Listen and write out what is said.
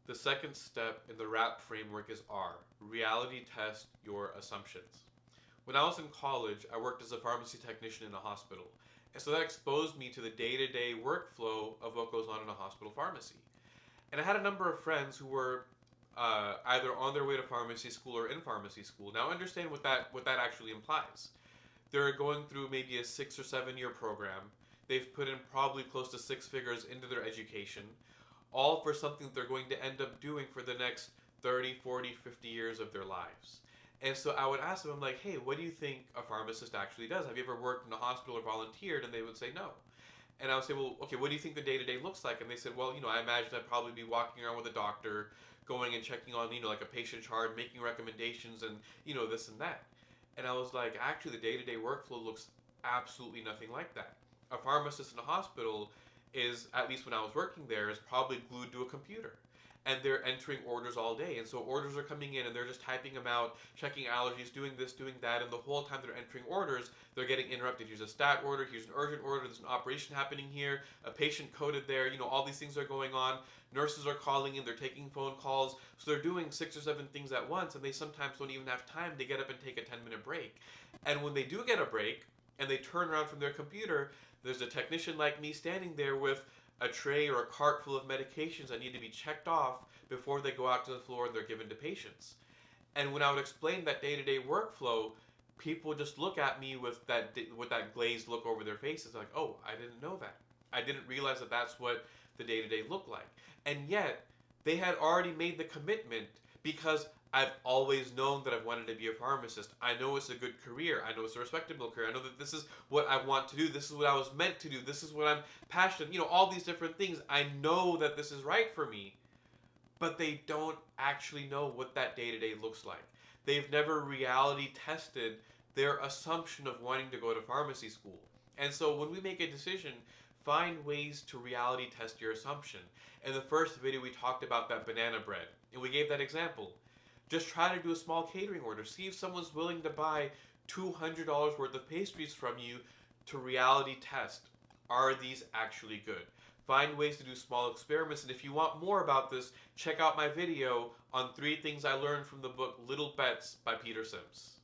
The second step in the RAP framework is R, reality test your assumptions. When I was in college, I worked as a pharmacy technician in a hospital. And so that exposed me to the day to day workflow of what goes on in a hospital pharmacy. And I had a number of friends who were either on their way to pharmacy school or in pharmacy school. Now understand what that actually implies. They're going through maybe a 6 or 7 year program. They've put in probably close to six figures into their education, all for something that they're going to end up doing for the next 30, 40, 50 years of their lives. And so I would ask them, I'm like, hey, what do you think a pharmacist actually does? Have you ever worked in a hospital or volunteered? And they would say no. And I would say, well, okay, what do you think the day to day looks like? And they said, well, I imagine I'd probably be walking around with a doctor, going and checking on, like a patient chart, making recommendations, and, this and that. And I was like, actually, the day to day workflow looks absolutely nothing like that. A pharmacist in a hospital is, at least when I was working there, is probably glued to a computer. And they're entering orders all day. And so orders are coming in and they're just typing them out, checking allergies, doing this, doing that. And the whole time they're entering orders, they're getting interrupted. Here's a stat order, here's an urgent order, there's an operation happening here, a patient coded there, all these things are going on. Nurses are calling in, they're taking phone calls. So they're doing 6 or 7 things at once, and they sometimes don't even have time to get up and take a 10-minute break. And when they do get a break and they turn around from their computer, there's a technician like me standing there with a tray or a cart full of medications that need to be checked off before they go out to the floor and they're given to patients. And when I would explain that day-to-day workflow, people would just look at me with that glazed look over their faces, like, "Oh, I didn't know that. I didn't realize that that's what the day-to-day looked like." And yet, they had already made the commitment because I've always known that I've wanted to be a pharmacist. I know it's a good career. I know it's a respectable career. I know that this is what I want to do. This is what I was meant to do. This is what I'm passionate. All these different things. I know that this is right for me, but they don't actually know what that day to day looks like. They've never reality tested their assumption of wanting to go to pharmacy school. And so when we make a decision, find ways to reality test your assumption. In the first video, we talked about that banana bread, and we gave that example. Just try to do a small catering order. See if someone's willing to buy $200 worth of pastries from you to reality test. Are these actually good? Find ways to do small experiments. And if you want more about this, check out my video on 3 things I learned from the book Little Bets by Peter Sims.